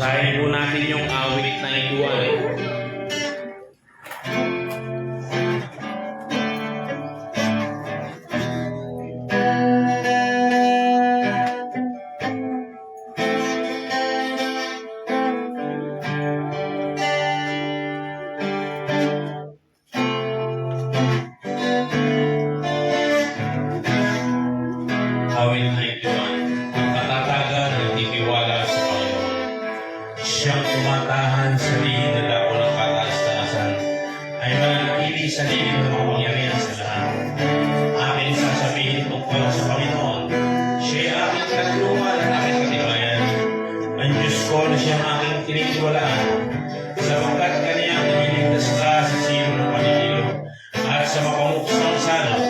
Basahin po natin yung awit na iguan. Awit na iguan. Ang katatagan ng titiwala sa Panginoon. Siyang tumatahan sa lihin na dako ng kataas-taasan ay mananatili sa lihin ng makapangyarihan sa lahat. Aking sasabihin tungkol sa Panginoon, siya'y aking kanlungan at aking katibayan. Ang Diyos ko na siyang aking tinitiwalaan, sapagkat kaniyang iniligtas ka sa sino ng panililo at sa mapamuksang salot.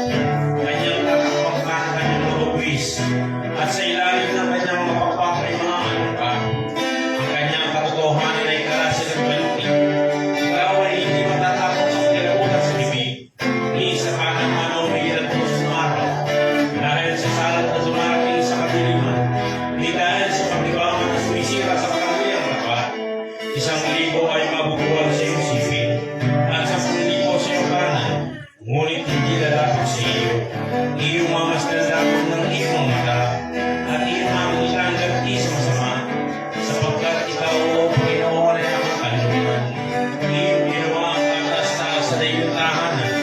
Kanyang tatakpang ka ng kanyang mabubuwis at sa ilalim ng kanyang mapakpak ay mga alungka. Ang kanyang katotohanan ay kalasin ng baluti. Ikaw ay hindi matatapos sa kinabutan sa bibig, ni sa kanang manaw na ginagpos ng araw. Dahil sa salat na dumarating sa kadiliman, ni dahil sa paglibangan na sumisira sa katangyang lapat, 1,000 ay mabubuwal sa iyong sipin, at 10,000 sa iyong kanan, ngunit hindi lalapit sa iyo. Iyong mamasdalapot ng iyong mata, at iyong mamang ganti sa masama, sapagkat ikaw, O Panginoon, ay aking kanlungan. Iyong ginawa ang kataas-taasan na iyong tahanan,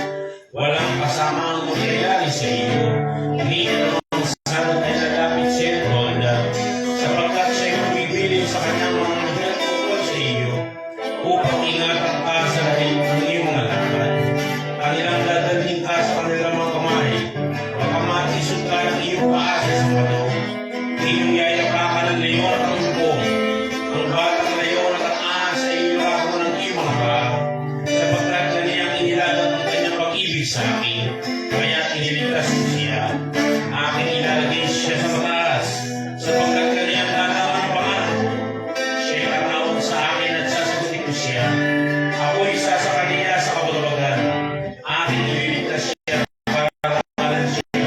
walang kasama ang magyayari sa iyo. Ni anumang salot ay lalapit sa iyong tolda, sapagkat siya'y mabibiling sa kanyang mga mahirap tungkol sa iyo, upang ingatan ka sa lahit ng iyong mga lakad. Kanilang dadalhin ka sa kanilang mga kamay, pagkamatisod ka ng iyong paa sa sapato. Iyong yayapakan ng leyon at ang bubong, ang batang leyon at ang ahas sa iyong lako ng iyong mga paa, sapagkat kaniyang inilalat ang kanyang pag-ibig sa akin, kaya iniligtas ko siya. Aking ilalagay siya sa mataas, sapagkat kaniyang lalaman ang pangalan ko. Siya'y tatawag sa akin at sasagutin ko siya. Ako'y isa sa kaniya sa kabutabagan. Aking ililigtas siya para pangalan siya.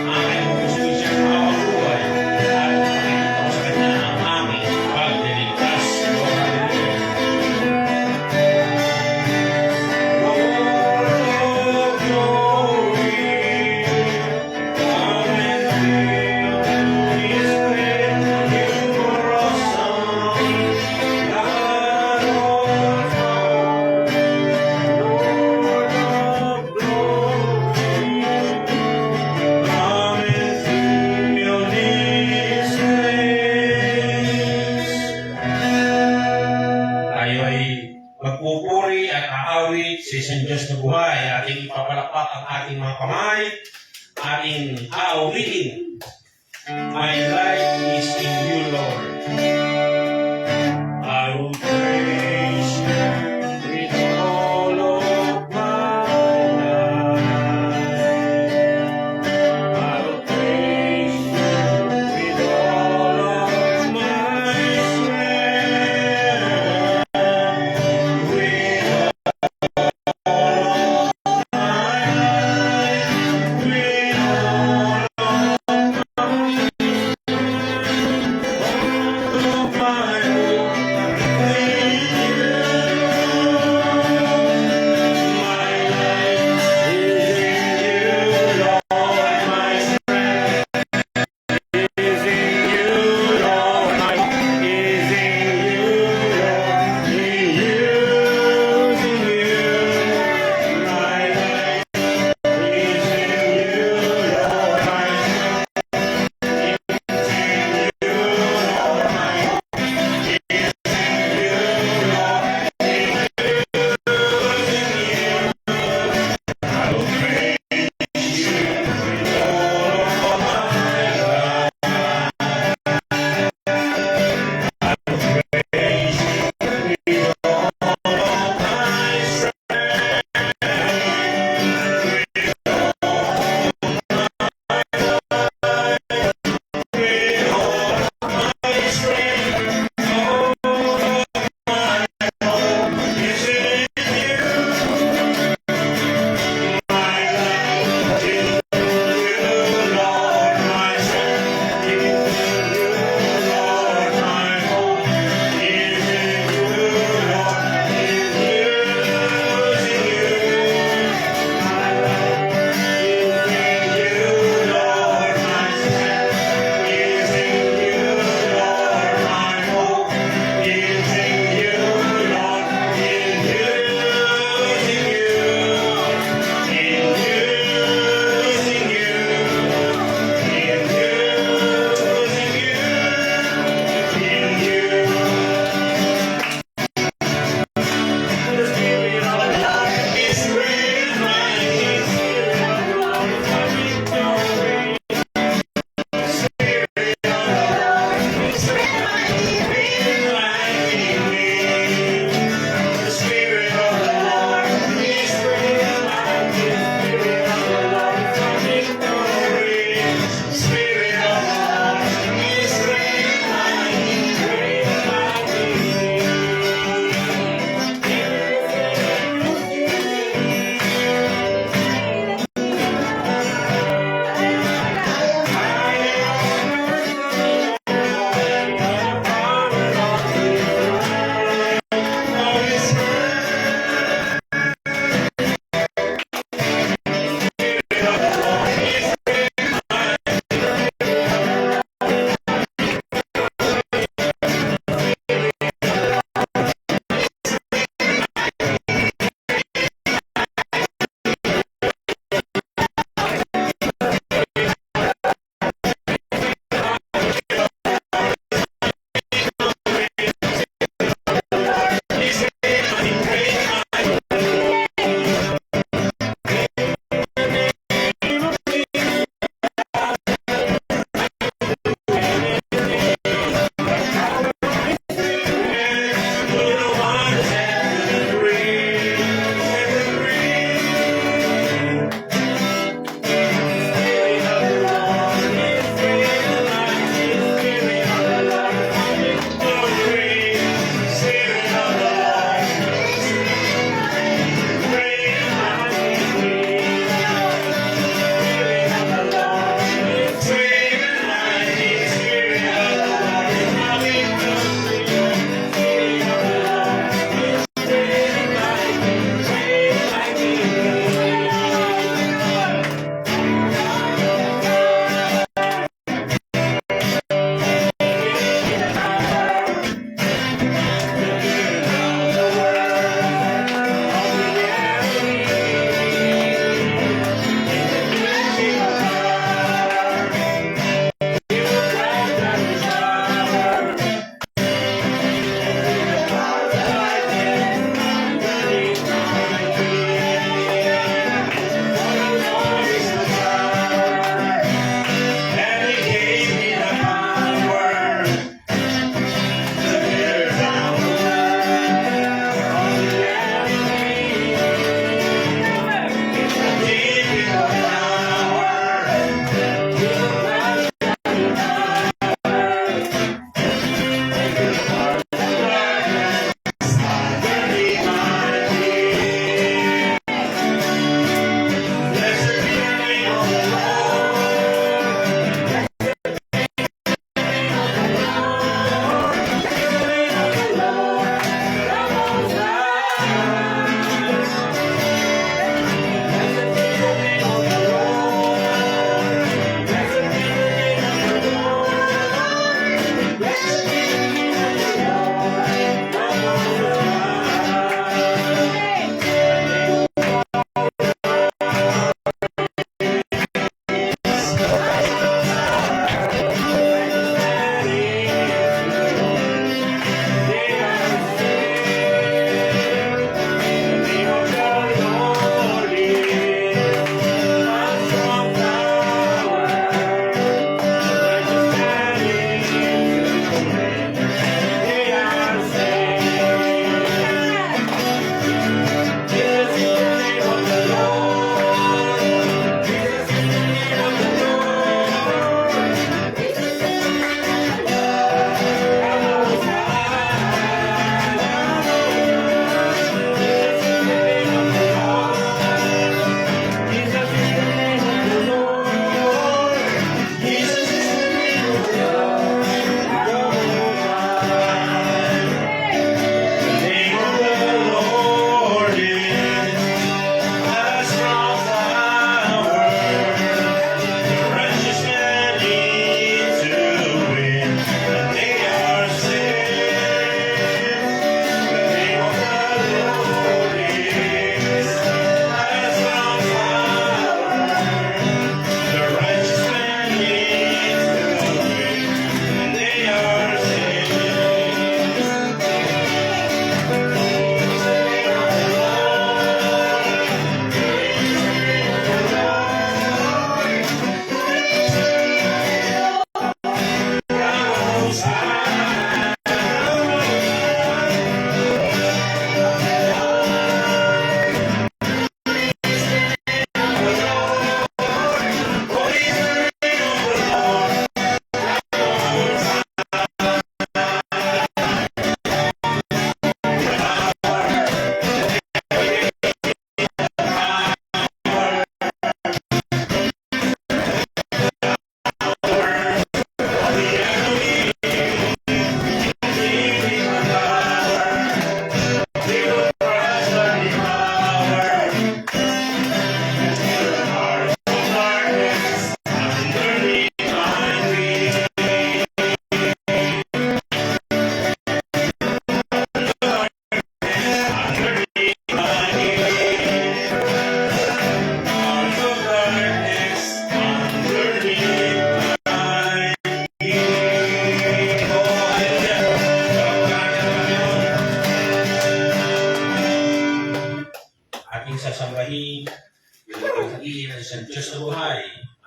Aking gustuin siya makapabuhay at makikita ko sa kanya ang aking pagliligtas. Lord, hallelujah. Lord of glory, come and fill this place. You are awesome, God of power, Lord of glory, come and fill this place. Tayo ay magpupuri at aawit sa isang Diyos na buhay. Ating ipapalakpak ang ating mga kamay, ating aawitin. My life is in you, Lord. I will praise you with all of my life. I will praise you with all of my strength. With all of my life. With all of my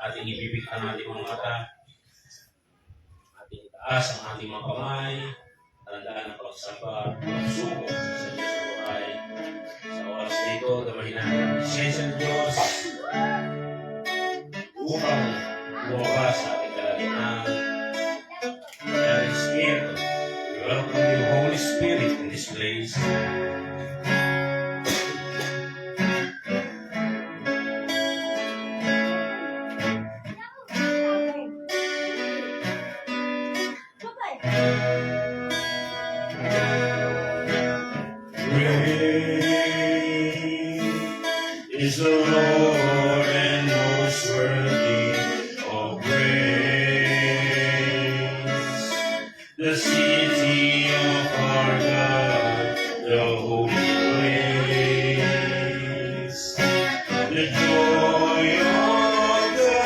Ating ibibig ang ating mga mata. Ating itaas ang ating mga kamay. Tandaan ang pagsamba, pagsubok sa Diyos sa buhay. Sa oras na ito, damahin natin ang presensya ng Diyos upang lumabas sa ating kalaliman. Holy Spirit, we welcome you, Holy Spirit, in this place. Is the Lord and most worthy of praise. The city of our God, the holy place. The joy of the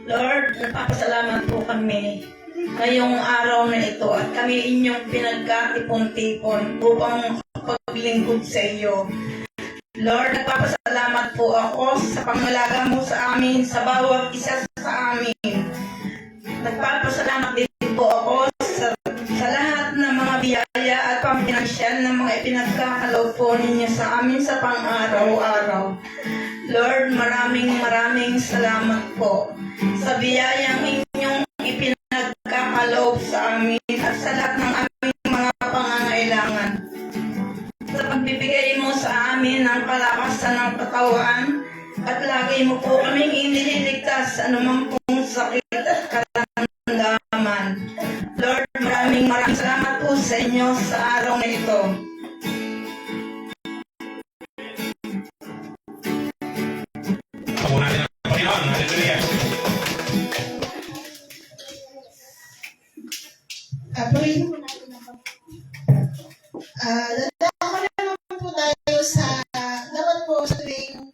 Lord, nagpapasalamat po kami ngayong araw na ito at kami inyong pinagkatipon-tipon upang paglingkod sa iyo. Lord, nagpapasalamat po ako sa pangalaga mo sa amin, sa bawat isa sa amin. Nagpapasalamat din po ako sa lahat ng mga biyaya at pampinansyal na mga ipinagkakalaw po ninyo sa amin sa pang-araw-araw. Lord, maraming salamat po sa biyayang inyong ipinagkakalob sa amin at sa lahat ng aming mga pangangailangan. Sa pagbibigay mo sa amin ng kalakasan ng katawan at lagi mo po kaming iniligtas sa anumang pong sakit at karamdaman. Lord, maraming salamat po sa inyo sa araw na ito. Pamunatin ang Panginoon. Hallelujah. Purihin mo natin ang dadako naman po tayo sa dapat po sa tuwing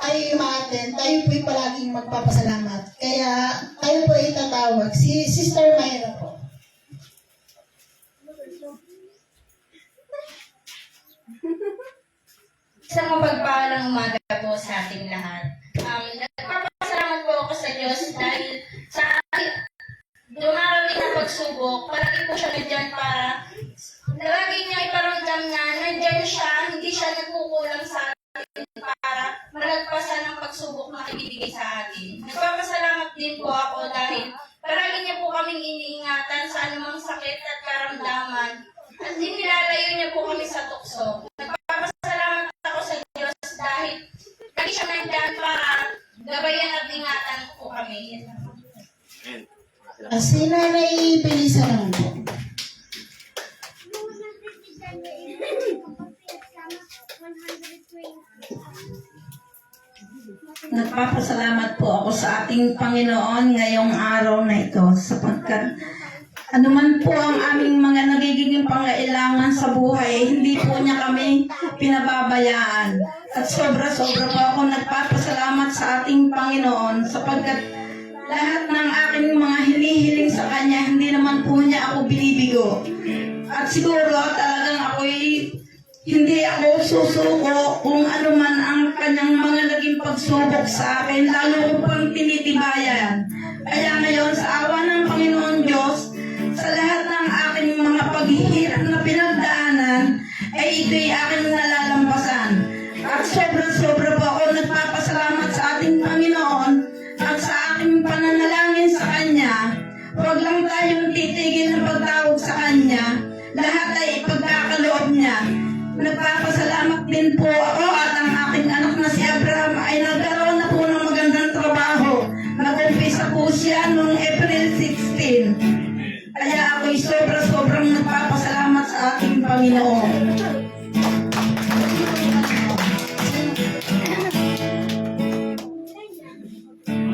tayo umaten, tayo po'y palaging magpapasalamat. Kaya tayo po itatawag. Si Sister Myra po. Isang mapagpalang umaga po sa ating lahat. Nagpapasalamat po ako sa Diyos dahil sa dumarating na pagsubok, palagi po siya nandyan para lagi niya iparamdam na nandyan siya, hindi siya nagkukulang sa atin para malagpasan ang pagsubok na ibibigay sa atin. Nagpapasalamat din po ako dahil palagi niya po kaming iniingatan sa anumang sakit at karamdaman at inilalayo niya po kami sa tukso. Nagpapasalamat ako sa Diyos dahil lagi siya nandyan para gabayan at ingatan po kami. Si Nanay Belisa naman po. Nagpapasalamat po ako sa ating Panginoon ngayong araw na ito sapagkat anuman po ang aming mga nagiging pangailangan sa buhay, hindi po niya kami pinababayaan. At sobra-sobra po ako nagpapasalamat sa ating Panginoon sapagkat lahat ng aking mga hinihiling sa Kanya, hindi naman po niya ako binibigo. At siguro talagang hindi ako susuko kung ano man ang Kanyang mga naging pagsubok sa akin, lalo ko pang tinitibayan. Kaya ngayon, sa awa ng Panginoon Diyos, sa lahat ng aking mga paghihirap na pinagdaanan, ay ito'y aking nalalampasan. At sobra-sobra po ako nagpapasalamat sa ating Panginoon at sa aking pananalangin sa Kanya. Huwag lang tayong titigil ng pagtawag sa Kanya. Lahat ay ipagkakaloob niya. Nagpapasalamat din po ako at ang aking anak na si Abraham ay nagkaroon na po ng magandang trabaho. Nag-umpisa po siya noong April 16. Kaya ako'y sobra-sobrang nagpapasalamat sa aking Panginoon.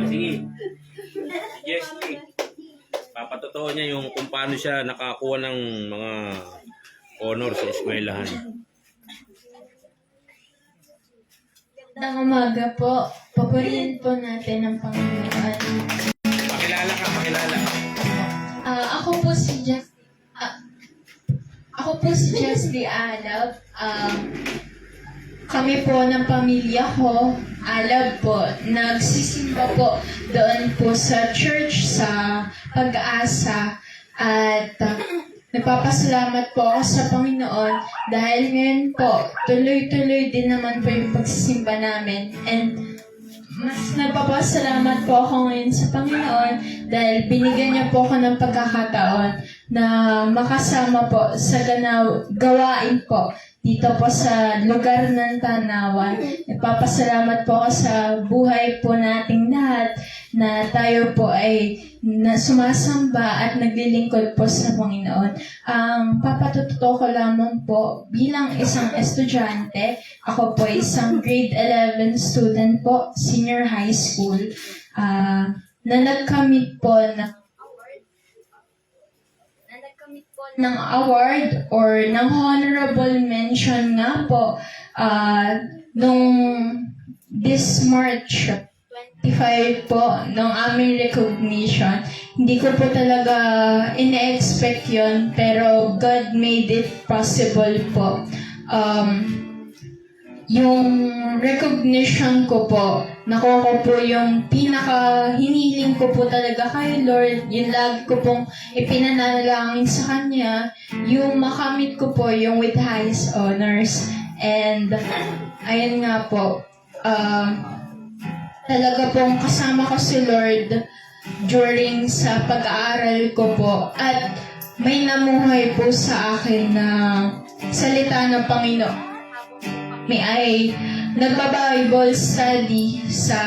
Sige. Yes, please. Papatotoo niya yung kung paano siya nakakuha ng mga honor sa eskwelahan. Magandang umaga po. Papurihin po natin ang Panginoon. Pakilala ka, pakilala. Ako po si Jesly Alab. Kami po ng pamilya ko, Alab po, nagsisimba po doon po sa church sa Pag-asa at nagpapasalamat po ako sa Panginoon dahil ngayon po, tuloy-tuloy din naman po yung pagsisimba namin. And mas nagpapasalamat po ako ngayon sa Panginoon dahil binigyan niya po ako ng pagkakataon na makasama po sa gawain po dito po sa lugar ng Tanawan. Nagpapasalamat po ako sa buhay po nating lahat na tayo po ay sumasamba at naglilingkod po sa Panginoon. Ang papatututo ko lamang po bilang isang estudyante, ako po isang grade 11 student po, senior high school, na nagkamit po ng award or ng honorable mention nga po nung this March 25 po nung aming recognition. Hindi ko po talaga ina-expect yun, pero God made it possible po. Yung recognition ko po nakuha ko po yung pinaka hiniling ko po talaga kay Lord. Yung lagi ko pong ipinanalangin sa Kanya, yung makamit ko po yung with highest honors. And ayun nga po, talaga pong kasama ko si Lord during sa pag-aaral ko po. At may namuhay po sa akin na salita ng Panginoon. Nagba-Bible study sa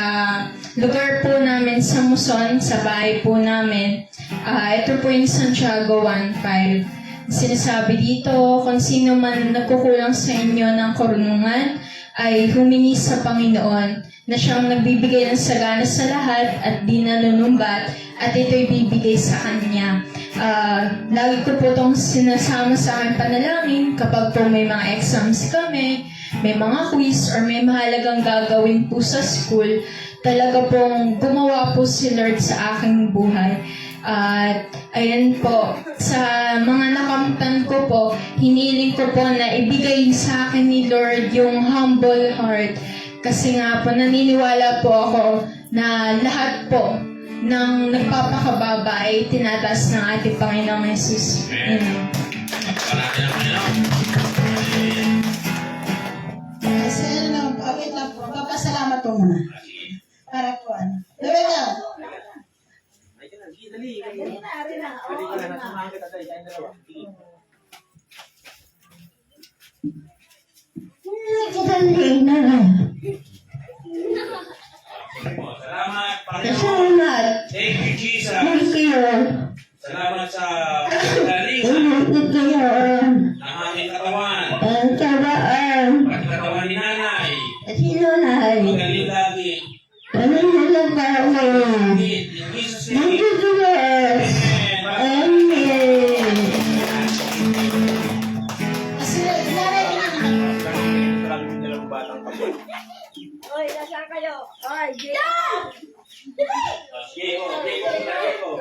lugar po namin sa Muson, sa bahay po namin. Ito po yung Santiago 1:5. Sinasabi dito, kung sino man nagkukulang sa inyo ng karunungan, ay humingi sa Panginoon na siyang nagbibigay ng sagana sa lahat at di nanunumbat, at ito'y bibigay sa Kanya. Lagi ko po itong sinasama sa aking panalangin kapag po may mga exams kami, may mga quiz, or may mahalagang gagawin po sa school. Talaga pong gumawa po si Lord sa aking buhay. At ayan po, sa mga nakamtan ko po, hiniling ko po na ibigay sa akin ni Lord yung humble heart. Kasi nga po, naniniwala po ako na lahat po ng nagpapakababa ay tinataas ng ating Panginoong Jesus. Amen. Parati ng Panginoon. Kasi wait lang po, papasalamat po muna. Para po ano. Rebecca! Salamat, Panginoon. Salamat! Thank you, Jesus. Thank you! Salamat sa pagdaling Thank you! ng aming katawan. Ang tabaan! Pati katawan ni Nanay. At sinunay! Magaling lagi. Anong nalagawin? In Jesus' name. Magdudulas! Amen! Kasi nanay Oy, nasaan kayo? Oy, Diego, Diego.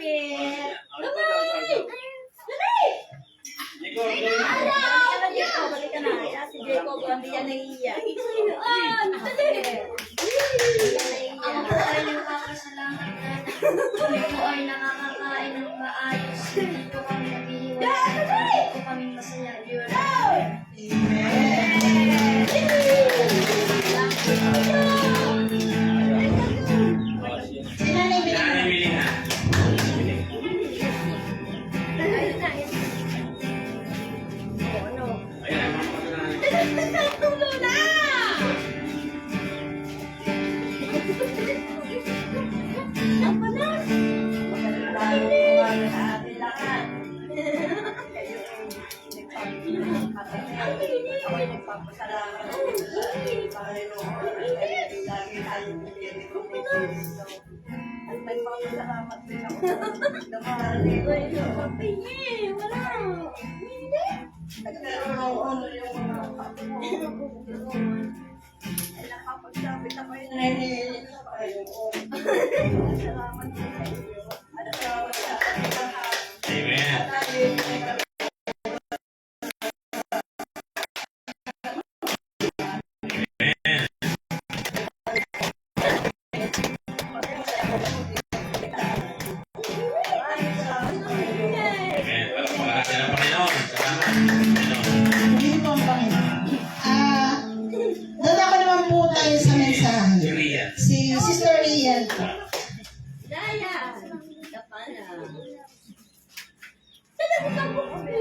kami. Balik ka na. Ayan, si Jacob, hindi yan naiiyak. Ako po ay nagpapasalamat na kami po ay nakakakain ng maayos. Hindi po kami naghihiwalay. Hindi po kami masaya. Yun. Sinanay Nanay Melina. Ayan, mga kapatid. Amen. Amen. Palakpakan ng Panginoon. Salamat. Panginoon. Hindi po ang Panginoon. Dada ko naman po tayo sa mensahe. Si Rian. Si Sister Rian.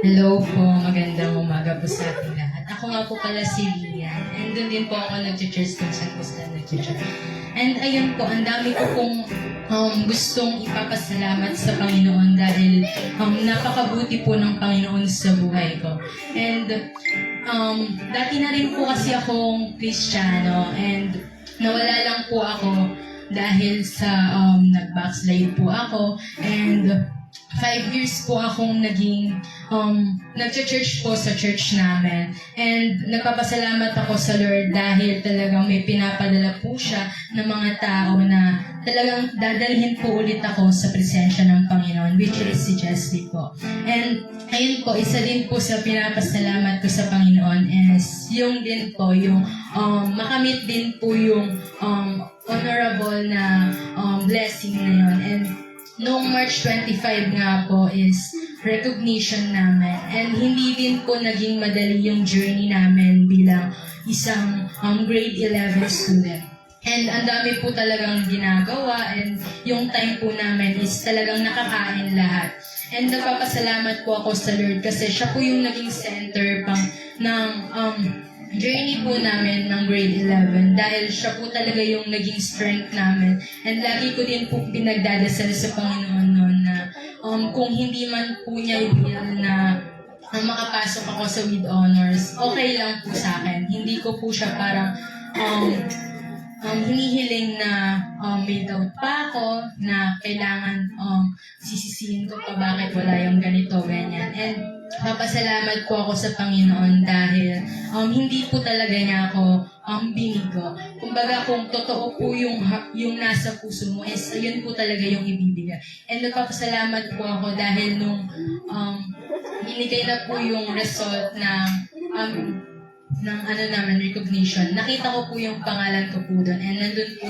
Hello po, magandang umaga po sa ating lahat. Ako nga po pala si Lian, and doon din po ako nag-church kung saan po sila nag-church. And ayun po, ang dami ko pong gustong ipapasalamat sa Panginoon dahil napakabuti po ng Panginoon sa buhay ko. And dati na rin po kasi akong Kristiyano, and nawala lang po ako dahil sa nag-backslide po ako, and 5 years po akong naging nag-church po sa church namin. And nagpapasalamat ako sa Lord dahil talagang may pinapadala po siya ng mga tao na talagang dadalhin po ulit ako sa presensya ng Panginoon, which is si Jessie po. And ayun po, isa din po sa pinapasalamat ko sa Panginoon is yung din po, yung makamit din po yung honorable na blessing na yun. And noong March 25 nga po is recognition namin. And hindi din po naging madali yung journey namin bilang isang grade 11 student. And ang dami po talagang ginagawa and yung time po namin is talagang nakakain lahat. And nagpapasalamat po ako sa Lord kasi siya po yung naging center pang ng journey po namin ng grade 11 dahil siya po talaga yung naging strength namin. And lagi ko din po pinagdadasal sa Panginoon noon na kung hindi man po niya will na makapasok ako sa with honors, okay lang po sa akin. Hindi ko po siya parang hinihiling na may doubt pa ako na kailangan sisisihin ko pa bakit wala yung ganito, ganyan. And papasalamat po ako sa Panginoon dahil hindi po talaga niya ako binigo. Kumbaga kung totoo po yung nasa puso mo, is ayun po talaga yung ibibigay. And nagpapasalamat po ako dahil nung binigay na po yung result ng recognition. Nakita ko po yung pangalan ko po doon and nandun po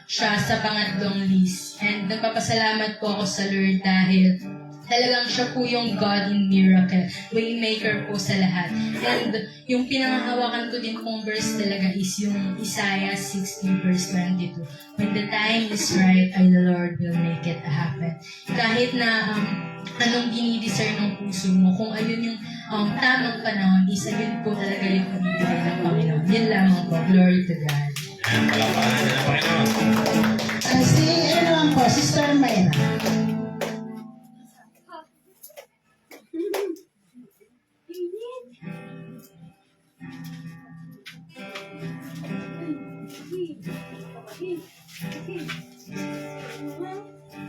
siya sa pangatlong list. And nagpapasalamat po ako sa Lord dahil talagang siya po yung God in miracle, waymaker po sa lahat. And yung pinangahawakan ko din pong verse talaga is yung Isaiah 60 verse 22. When the time is right, the Lord will make it happen. Kahit na anong dinidesire ng puso mo, kung ayun yung tamang panahon, is ayun po talaga yung ibibigay ng Panginoon. Yun lamang po. Glory to God. Ayan, palapakan na ng Panginoon. Ano naman po, Sister Mayra.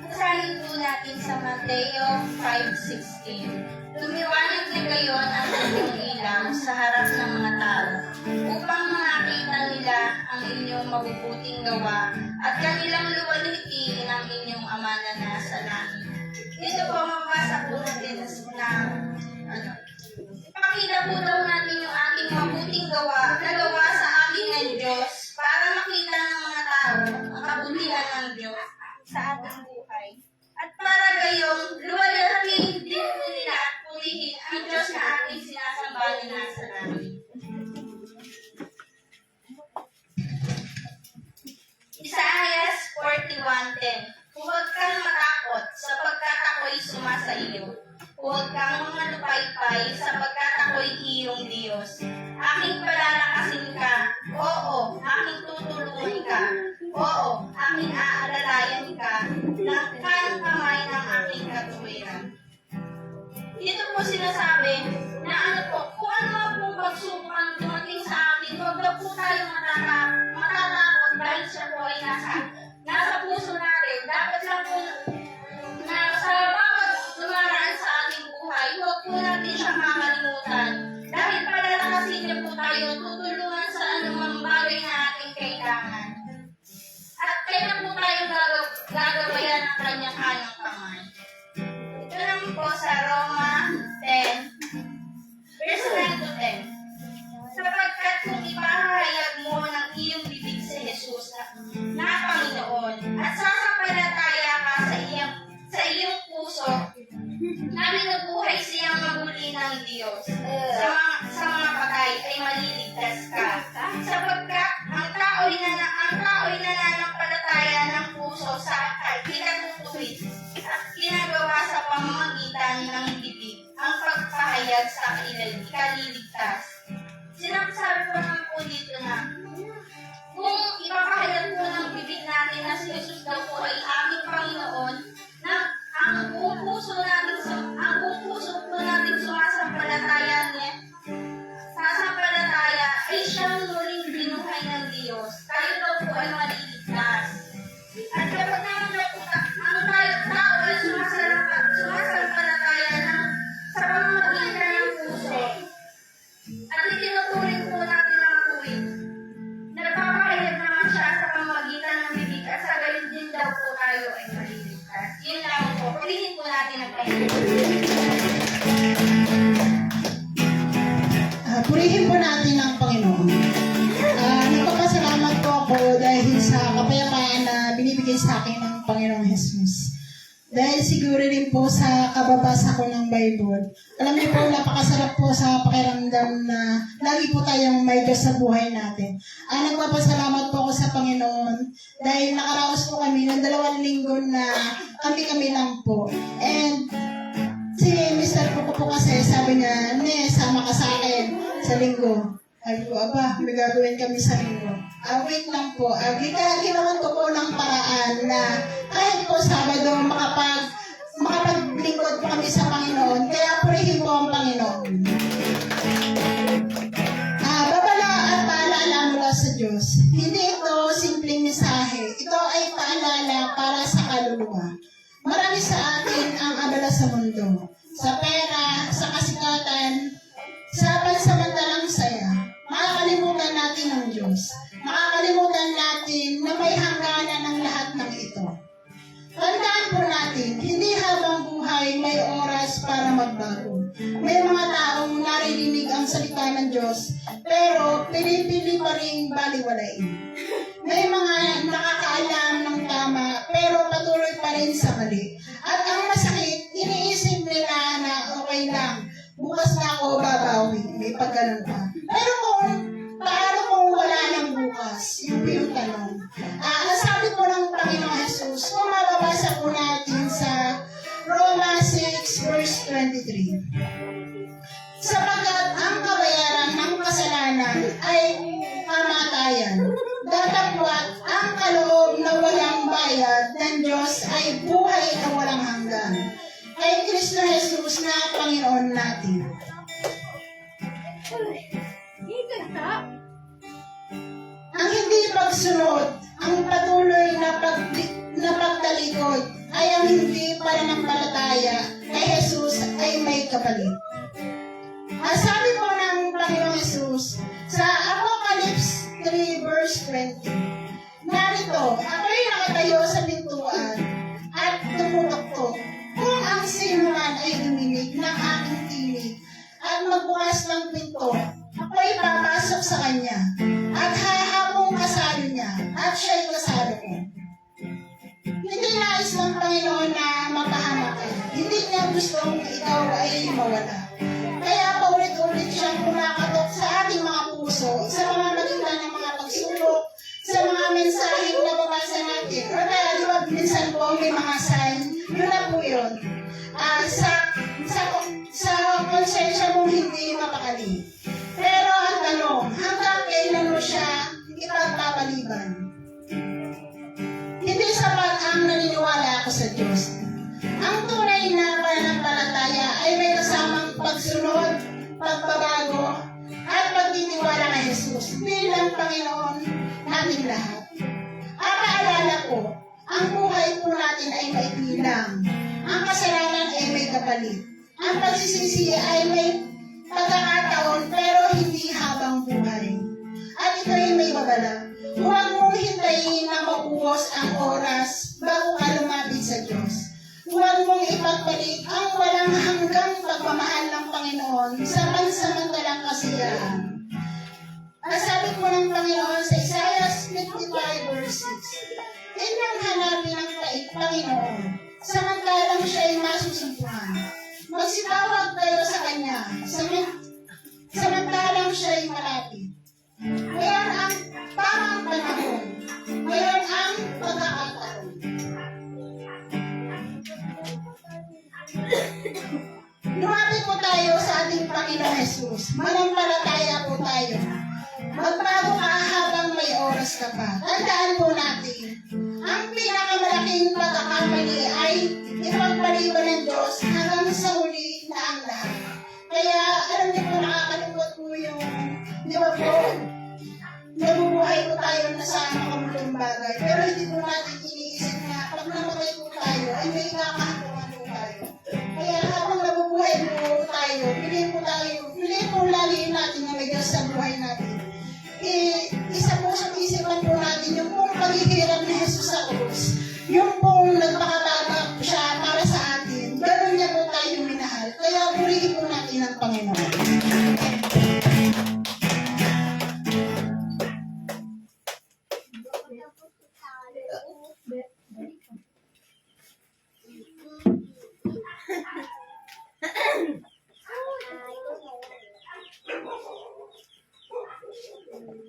Basahin po natin sa Mateo 5:16. Lumiwanag na gayon ang inyong ilaw sa harap ng mga tao, upang makita nila ang inyong mabubuting gawa at kanilang luwalhatiin ang inyong Ama na nasa langit. Dito po mabasa po natin na ipakita po daw natin yung ating mabuting gawa na gawa sa atin ng Diyos para makita ng mga tao ang kabutihan ng Diyos sa ating buhay. At para gayong luwalhatiin din nila at purihin ang Diyos na ating sinasamba na nasa langit. Isaiah 41:10. Huwag kang matakot sapagkat ako'y sumasa iyo. Huwag kang mangalupaypay sapagkat ako'y iyong Diyos. Aking palalakasin ka. Oo, aking tutulungan ka. Oo, aking aalalayan ka ng kanang kamay ng aking katuwiran. Dito po sinasabi na kung ano pong pagsubok ang dumating sa atin, huwag na po tayong matatakot dahil siya po ay nasa puso natin. Dapat lang po na sa bawat dumaraan sa ating buhay, huwag po natin siyang makalimutan. Dahil palalakasin niya po tayo, tutulungan sa anumang bagay na ating kailangan. At kaya po tayo gagabayan ng kanyang kanang kamay. Ito naman po sa Roma 10, verse 9-10. Sapagkat kung ipahayag mo ng iyong bibig sa Jesus na Panginoon at sasampalataya ka sa iyong puso na binubuhay siyang maguli ng Diyos, sa mga patay ay maliligtas ka. Sapagkat ang tao'y nananampalataya ng puso sa pinatutuwid at ginagawa sa pamamagitan ng bibig ang pagpahayag sa kaliligtas. Sinasabi ko naman po dito na kung ipapahayag po ng bibig natin na si Jesus daw po ay aming Panginoon, na ang buong puso po natin sumasampalataya ay siyang muling binuhay ng Diyos. Tayo daw po ay maliligtas. At kapag naman daw po ang tao ay sumasampalataya Purihin po natin ang Panginoon. Nagpapasalamat po ako dahil sa kapayapaan na binibigay sa akin ng Panginoong Jesus. Dahil siguro rin po sa kababasa ko ng Bible. Alam niyo po, napakasarap po sa pakiramdam na lagi po tayong may Diyos sa buhay natin. Nagpapasalamat po ako sa Panginoon dahil nakaraos po kami ng 2 linggo na kami-kami lang po. And si Mr. Coco po kasi sabi niya, "Ne, sama ka sa akin sa linggo." Sabi ko, "Aba, may gagawin kami sa linggo." Wait lang po. Ginawan ko po ng paraan na kahit po Sabado makapaglingkod po kami sa Panginoon. Kaya purihin po ang Panginoon. Babala at paalala mula sa Diyos. Hindi ito simpleng mensahe. Ito ay paalala para sa kaluluwa. Marami sa atin ang abala sa mundo. Sa pera, sa kasikatan, sa pansamantalang saya. Makakalimutan natin ang Diyos. Makakalimutan natin na may hangganan ng lahat ng ito. Tandaan po natin, hindi habang buhay may oras para magbago. May mga taong naririnig ang salita ng Diyos, pero pinipili pa rin baliwalain. May mga nakakaalam ng tama, pero patuloy pa rin sa mali. At ang masakit, iniisip nila na okay lang, bukas na ako babawi, may pagganon pa. Pero paano kung wala ng bukas? Yung pinutanong. Ang sabi po ng Panginoong Jesus, kung mababasa po natin sa Roma 6 verse 23. Sapagkat ang kabayaran ng kasalanan ay kamatayan. Datapwat ang kaloob na walang bayad ng Diyos ay buhay na walang hanggan. Kay Kristo Jesus na Panginoon natin. Ang hindi pagsunod, ang patuloy na pagtalikod ay ang hindi pananampalataya kay Jesus ay may kapalit. Sabi po ng Panginoong Jesus sa Apocalypse 3 verse 20, narito, ako'y nakatayo sa pintuan at tumutok-tok. Kung ang sino man ay duminig ng aking tinig at magbukas ng pinto, ako'y papasok sa kanya at hahapong kasalo niya at siya'y kasalo ko. Hindi nais ng Panginoon na mapahamak ka. Hindi niya gustong ikaw ay mawala. Kaya paulit-ulit siyang kumakatok sa ating mga puso, sa mga magitan ng mga pagsubok, sa mga mensaheng nababasa natin. O kaya, di ba, minsan po may mga sign, yun na po yun. Sa konsensya mong hindi mapakali. Pero ang tanong, hanggang kailan mo siya ipagpapaliban? Hindi sapat ang naniniwala ako sa Diyos. Ang tunay na pananampalataya ay may kasamang pagsunod, pagbabago, at pagtitiwala kay Jesus bilang Panginoon nating lahat. Paalala ko, ang buhay po natin ay may bilang. Ang kasalanan ay may kapalit. Ang pagsisisi ay may pagkakataon pero hindi habang buhay. At ito'y may babala. Huwag mong hintayin na mabuhos ang oras bago ka lumapit sa Diyos. Huwag mong ipagpalit ang walang hanggang pagmamahal ng Panginoon sa pansamantalang kasiyahan. Sabi po ng Panginoon sa Isaiah 55 verse 6, inyong hanapin ang Panginoon, samantalang siya'y masusumpuhan. Magsitawag kayo sa Kanya, samantalang siya'y malapit. Ngayon ang tamang panahon. Ngayon ang pagkakataon. Lumapit po tayo sa ating Panginoon Jesus. Manampalataya po tayo. Magbago ka habang may oras ka pa. Tandaan po natin, ang pinakamalaking pagkakamali ay ipagpaliban ng Diyos hanggang sa huli na ang lahat. Kaya alam niyo po, nakakalungkot po yung, di ba po, nabubuhay po tayo na sa makamulong bagay. Pero hindi po natin iniisip na pag namatay po tayo, ay may kakahantungan po tayo. Kaya habang nabubuhay po tayo, piliin po lagi natin na may Diyos sa buhay natin. Isa po sa isipan po natin yung pong paghihirap ni Jesus sa krus. Yung pong nagpakababa siya para sa atin. Ganun niya po tayo minahal. Kaya purihin po natin ang Panginoon.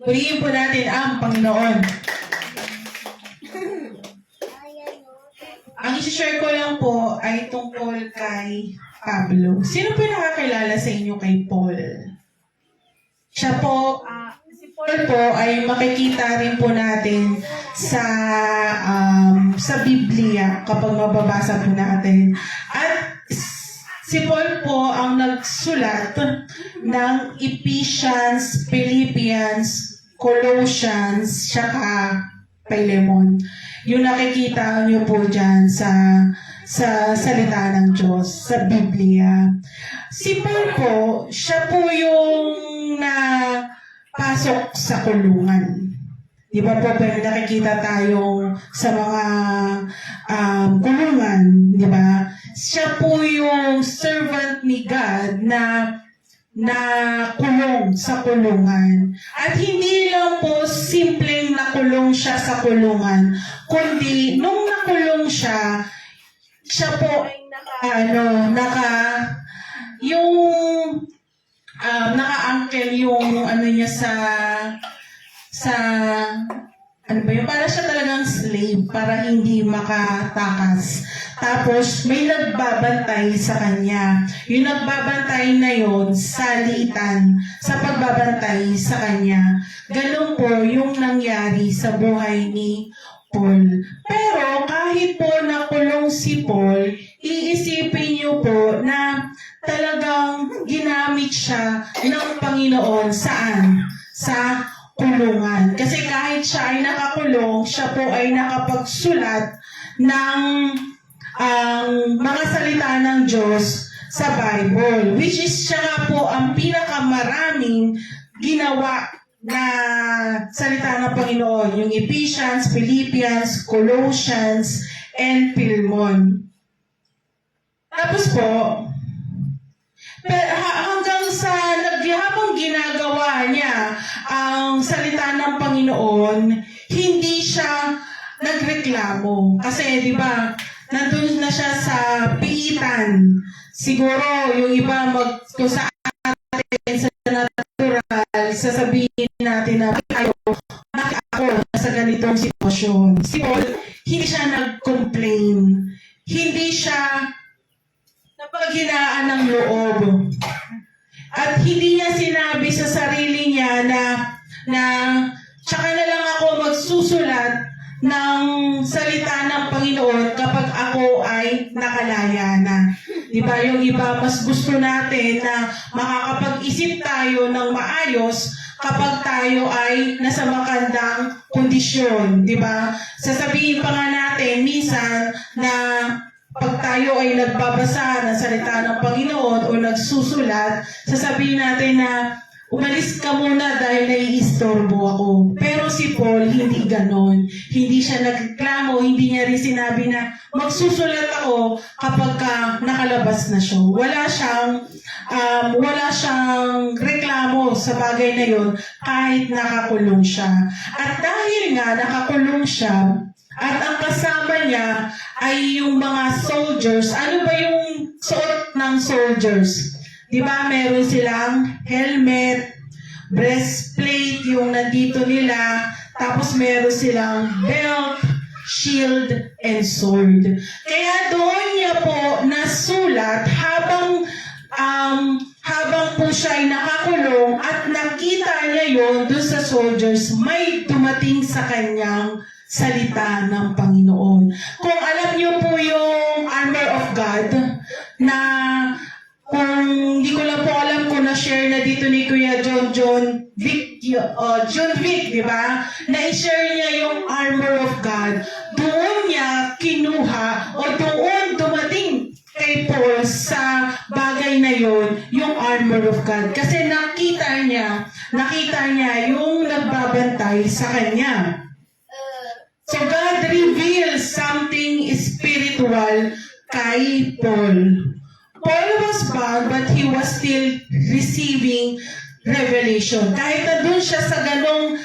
Purihin po natin ang Panginoon. Ang isi-share ko lang po ay tungkol kay Pablo. Sino po yung nakakilala sa inyo kay Paul? Siya po, si Paul po ay makikita rin po natin sa Biblia kapag mababasa po natin. At si Paul po ang nagsulat ng Ephesians, Philippians, Colossians, saka Philemon. Yung nakikita niyo po dyan sa salita ng Diyos, sa Biblia. Si Paul po, siya po yung napasok sa kulungan. Di ba po, pero nakikita tayong sa mga kulungan, di ba? Siya po yung servant ni God na kulong sa kulungan. At hindi lang po simpleng nakulong siya sa kulungan, kundi nung nakulong siya po naka-ankle yung ano niya sa ano ba yun? Para siya talagang slave, para hindi makatakas. Tapos, may nagbabantay sa kanya. Yung nagbabantay na yon, salitan sa pagbabantay sa kanya. Ganun po yung nangyari sa buhay ni Paul. Pero kahit po nakulong si Paul, iisipin niyo po na talagang ginamit siya ng Panginoon saan? Sa kulungan. Kasi kahit siya ay nakakulong, siya po ay nakapagsulat ng mga salita ng Diyos sa Bible. Which is siya nga po ang pinakamaraming ginawa na salita ng Panginoon. Yung Ephesians, Philippians, Colossians, and Philemon. Tapos po, hanggang sa habang ginagawa niya ang salita ng Panginoon, hindi siya nagreklamo. Kasi, di ba, nandun na siya sa piitan. Siguro, yung iba kung sa atin, sa natural, sasabihin natin na, bakit ako sa ganitong sitwasyon? Si Paul, hindi siya nag-complain. Hindi siya napaghinaan ng loob. At hindi niya sinabi sa sarili niya na tsaka na lang ako magsusulat ng salita ng Panginoon kapag ako ay nakalaya na. Diba? Yung iba, mas gusto natin na makakapag-isip tayo ng maayos kapag tayo ay nasa magandang kondisyon. Diba? Sasabihin pa nga natin minsan na pag tayo ay nagbabasa ng salita ng Panginoon o nagsusulat, sasabihin natin na umalis ka muna dahil naiistorbo ako. Pero si Paul, hindi ganon. Hindi siya nagreklamo, hindi niya rin sinabi na magsusulat ako kapag nakalabas na siya. Wala siyang reklamo sa bagay na yon kahit nakakulong siya. At dahil nga nakakulong siya, at ang kasama niya ay yung mga soldiers. Ano ba yung suot ng soldiers? Di ba meron silang helmet, breastplate, yung nandito nila, tapos meron silang belt, shield, and sword. Kaya doon niya po nasulat habang po siya ay nakakulong at nakita niya yon doon sa soldiers, may dumating sa kanyang salita ng Panginoon. Kung alam niyo po yung armor of God, na kung hindi ko lang po alam kung na-share na dito ni Kuya John Vic, di ba? Na-share niya yung armor of God. Doon niya kinuha o doon dumating kay Paul sa bagay na yon, yung armor of God. Kasi nakita niya yung nagbabantay sa kanya. So God reveals something spiritual kay Paul. Paul was bound, but he was still receiving revelation. Kahit nandun siya sa ganong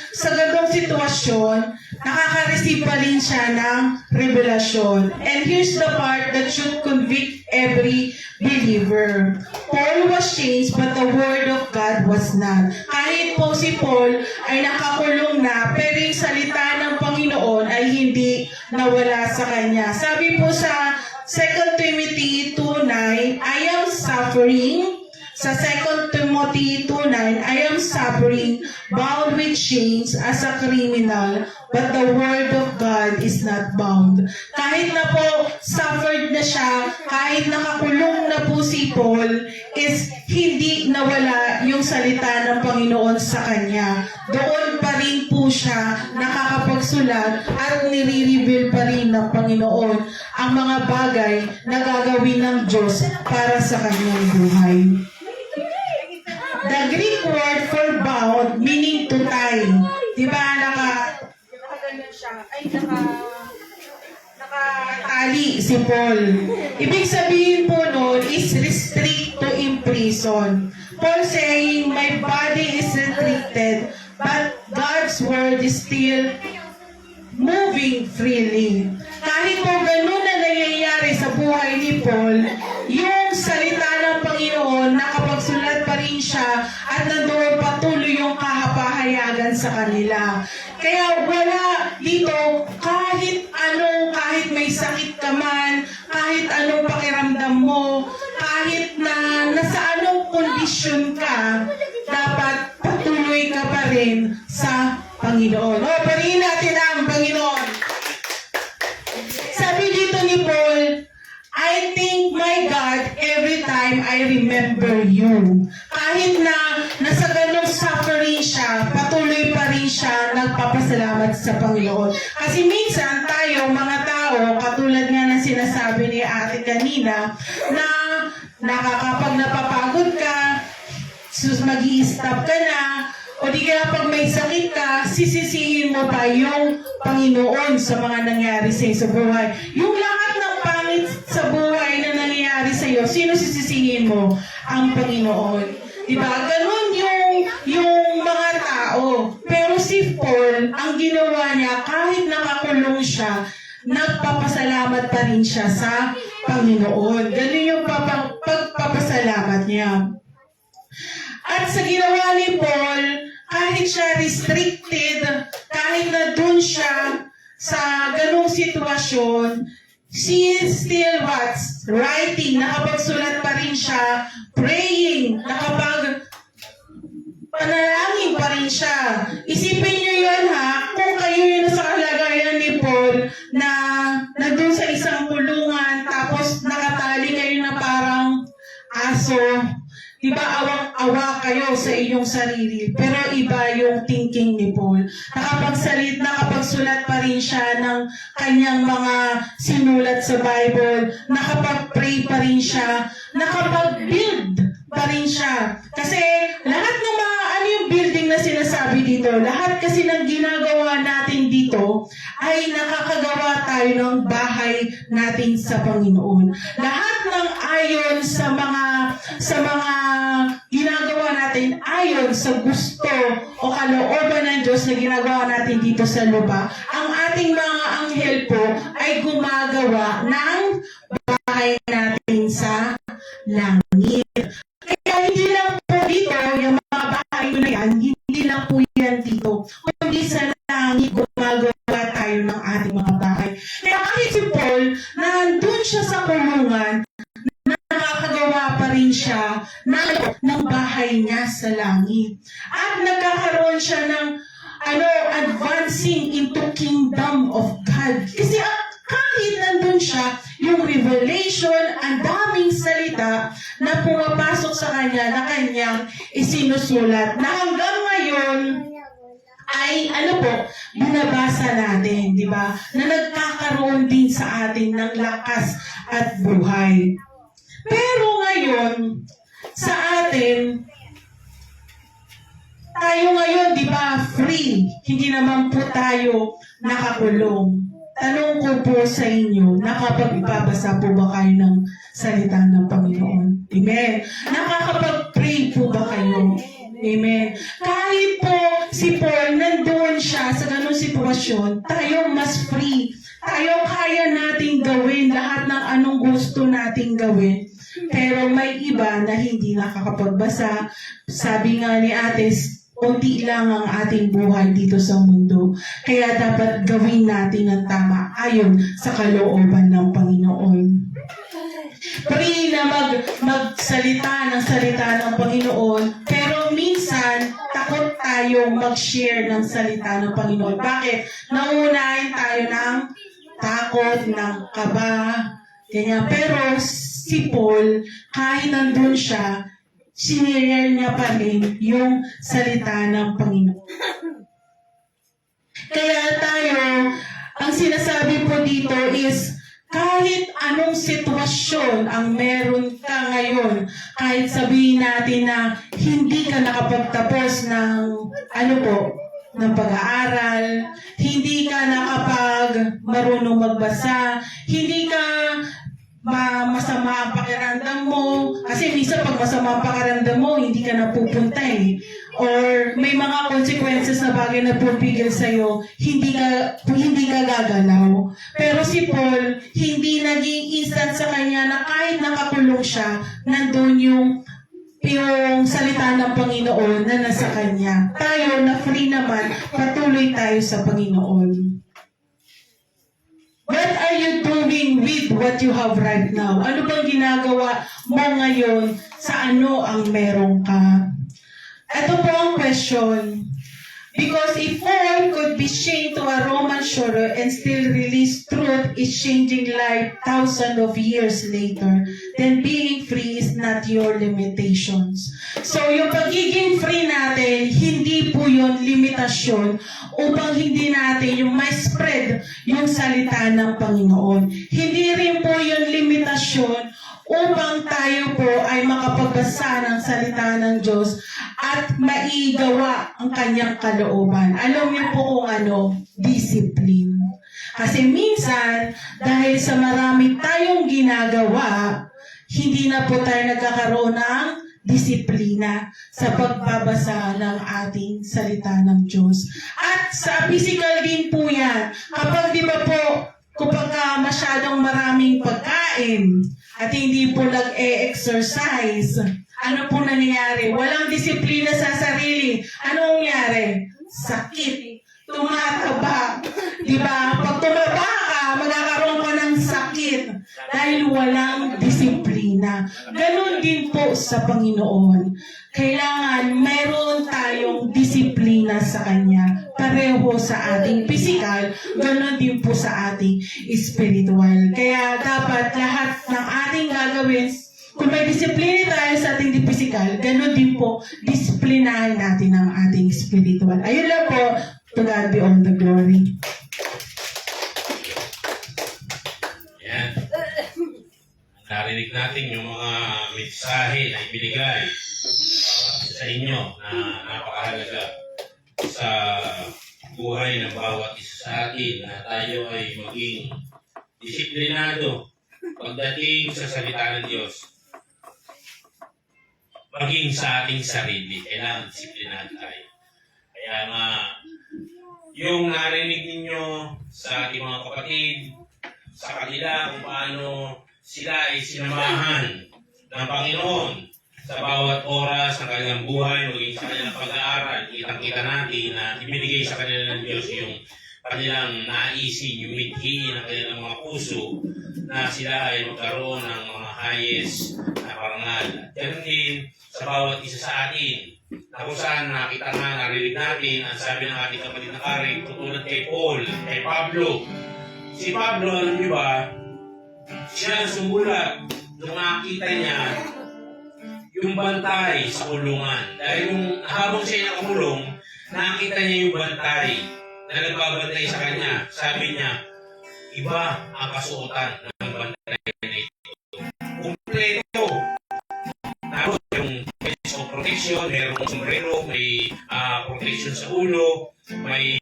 sitwasyon, nakaka-receive pa rin siya ng revelasyon. And here's the part that should convict every believer. Paul was changed, but the word of God was not. Kahit po si Paul ay nakakulong na, pero yung salita ng Panginoon ay hindi nawala sa kanya. Sabi po sa 2 Timothy 2:9, I am suffering. Sa 2 Timothy 2:9, I am suffering, bound with chains as a criminal, but the word of God is not bound. Kahit na po suffered na siya, kahit nakakulong na po si Paul, is hindi nawala yung salita ng Panginoon sa kanya. Doon pa rin po siya nakakapagsulat at nire-reveal pa rin ng Panginoon ang mga bagay na gagawin ng Diyos para sa kanyang buhay. The Greek word for bound meaning to tie. Diba? Nakaganyan siya. Ay, nakatali si Paul. Ibig sabihin po nun is restrict to imprison. Paul saying, my body is restricted, but God's word is still moving freely. Kahit po ganun na nangyayari sa buhay ni Paul, yung salita ng Panginoon, nakapagsulat pa rin siya at nandoon patuloy yung kahapahayagan sa kanila. Kaya wala dito kahit may sakit ka man, kahit anong pakiramdam mo, kahit na nasa anong kondisyon ka, dapat patuloy ka pa rin sa Panginoon. O, parihin natin ang Panginoon. Sabi dito ni Paul, I thank my God every time I remember you. Kahit na nasa ganong suffering siya, patuloy pa rin siya nagpapasalamat sa Panginoon. Kasi minsan tayo, mga tao, katulad nga ng sinasabi ni ate kanina, na nakakapag napapagod ka, mag-i-stop ka na, o di kaya pag may sakit ka, sisisihin mo pa yung Panginoon sa mga nangyari sa buhay. Yung lahat ng pangit sa buhay na nangyayari sa iyo, sino sisisihin mo? Ang Panginoon. Diba? Ganun yung mga tao. Pero si Paul, ang ginawa niya, kahit nakakulong siya, nagpapasalamat pa rin siya sa Panginoon. Ganun yung pagpapasalamat niya. At sa ginawa ni Paul, kahit siya restricted, kahit na dun siya sa ganung sitwasyon, she is still writing, nakapagsulat pa rin siya, praying, panalangin pa rin siya. Isipin niyo yun ha, kung kayo yun sa kalagayan ni Paul, na nandun sa isang kulungan, tapos nakatali kayo na parang aso, diba, awang-awa kayo sa inyong sarili. Pero iba yung thinking ni Paul. Nakapagsulat pa rin siya ng kanyang mga sinulat sa Bible. Nakapag-pray pa rin siya. Nakapag-build pa rin siya. Kasi lahat ng mga, yung building na sinasabi dito, lahat kasi ng ginagawa natin dito, ay nakakagawa tayo ng bahay natin sa Panginoon. Lahat ng ayon sa mga ginagawa natin ayon sa gusto o kalooban ng Diyos na ginagawa natin dito sa lupa, ang ating mga anghel po ay gumagawa ng bahay natin sa langit. Kaya hindi lang po dito, yung mga bahay na yan, hindi lang po yan dito, kundi sa langit gumagawa tayo ng ating mga bahay. Kaya kahit si Paul, nandun siya sa kulungan, nakakagawa pa rin siya ng bahay niya sa langit. At nagkakaroon siya ng advancing into kingdom of God. Kasi kahit nandun siya, yung revelation, ang daming salita na pumapasok sa kanya na kanyang isinusulat na hanggang ngayon ay binabasa natin, di ba? Na nagkakaroon din sa atin ng lakas at buhay. Pero ngayon, sa atin, tayo ngayon, di ba, free. Hindi naman po tayo nakakulong. Tanong ko po sa inyo, nakapag-ibabasa po ba kayo ng salita ng Panginoon? Amen. Nakakapag-pray po ba kayo? Amen. Kahit po si Paul, nandoon siya sa ganung sitwasyon, tayo mas free. Tayo kaya nating gawin lahat ng anong gusto nating gawin. Pero may iba na hindi nakakapagbasa. Sabi nga ni Ate, konti lang ang ating buhay dito sa mundo. Kaya dapat gawin natin ang tama ayon sa kalooban ng Panginoon. Free na magsalita ng salita ng Panginoon, pero minsan takot tayong mag-share ng salita ng Panginoon. Bakit? Nauunahin tayo ng takot, ng kaba, ganyan. Pero si Paul, kahit nandun siya, sinire niya pa rin yung salita ng Panginoon. Kaya tayo, ang sinasabi po dito is, kahit anong sitwasyon ang meron ka ngayon, kahit sabihin natin na hindi ka nakapagtapos ng, ng pag-aaral, hindi ka marunong magbasa, hindi ka masama ang pakiramdam mo, kasi minsan pag masama ang pakiramdam mo, hindi ka napupunta eh. Or may mga consequences na bagay na pupigil sa'yo, hindi ka gagalaw. Pero si Paul, hindi naging instant sa kanya na kahit nakakulong siya, nandun yung salita ng Panginoon na nasa kanya. Tayo na free naman, patuloy tayo sa Panginoon. What are you doing with what you have right now? Ano bang ginagawa mo ngayon sa ano ang meron ka? Ito po ang question. Because if Paul could be chained to a Roman shoulder and still release truth is changing life thousands of years later, then being free is not your limitations. So yung pagiging free natin, hindi po yun limitasyon upang hindi natin yung may spread yung salita ng Panginoon. Hindi rin po yun limitasyon upang tayo po ay makapagbasa ng salita ng Diyos at maigawa ang kanyang kalooban. Alam niyo po kung ano? Discipline. Kasi minsan, dahil sa marami tayong ginagawa, hindi na po tayo nagkakaroon ng disiplina sa pagbabasa ng ating salita ng Diyos. At sa physical din po yan. Kapag di ba po, kapag masyadong maraming pagkain at hindi po nag-e-exercise, ano po nangyayari? Walang disiplina sa sarili. Ano nangyayari? Sakit. Tumataba. Diba? Pag tumaba ka, magkakaroon ka ng sakit dahil walang disiplina. Ganon din po sa Panginoon. Kailangan mayroon tayong disiplina sa Kanya. Pareho sa ating physical, ganon din po sa ating spiritual. Kaya dapat lahat ng ating gagawin, kung may disiplina tayo sa ating physical, ganon din po, disiplinahin natin ang ating spiritual. Ayun lang po. To God be all the glory. Yan. Narinig natin yung mga mensahe na ibinigay sa inyo na napakahalaga sa buhay ng bawat isa sa atin na tayo ay maging disiplinado pagdating sa salita ng Diyos. Maging sa ating sarili, kailangan disiplinado tayo. Kaya nga, yung narinig ninyo sa ating mga kapatid, sa kanila kung paano sila ay sinamahan ng Panginoon sa bawat oras ng kanilang buhay, maging sa kanilang pag-aaral, kitang-kita natin na ibinigay sa kanila ng Diyos yung kanilang naisin, yung midhi ng kanilang mga puso na sila ay magkaroon ng mga highest na parangal. Ganun din sa bawat isa sa atin, na kung saan nakita nga, narinig natin, ang sabi ng ating kapatid na Karen, tutulad kay Paul, kay Pablo. Si Pablo, alam niyo ba, siya ang sumulat nung nakita niya yung bantay sa kulungan. Dahil habang siya nakakulong, nakita niya yung bantay na nagbabantay sa kanya. Sabi niya, iba ang kasuotan ng bantay na ito. Kompleto. Tapos yung protection, merong sombrero, may protection sa ulo, may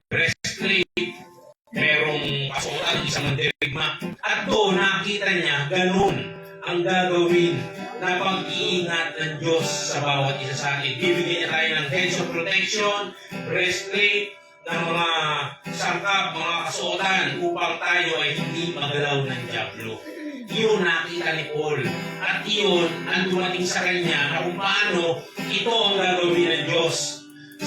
breastplate, merong kasuotan, isang mandirigma. At doon, nakita niya, ganun ang gagawin na pag-iingat ng Diyos sa bawat isa sa atin. Bibigyan niya tayo ng heads of protection, breastplate, ng mga sangkap, mga kasuotan upang tayo ay hindi magalaw ng diablo. Iyon nakita ni Paul. At iyon ang dumating sa kanya na kung paano ito ang gagawin ng Diyos.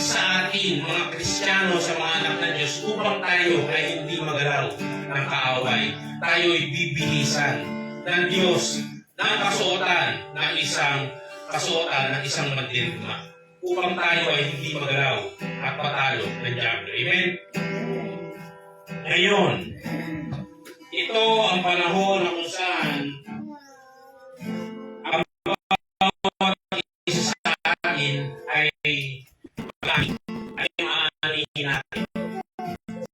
sa atin, mga Kristiyano, sa mga anak ng Diyos, upang tayo ay hindi magalaw ng kaaway. Tayo ay bibilisan ng Diyos ng kasuotan ng isang mandirigma. Upang tayo ay hindi magalaw at patalo ng Diablo. Amen? Ngayon, ito ang panahon na kung saan ang bawat isa sa atin ay maanihin natin.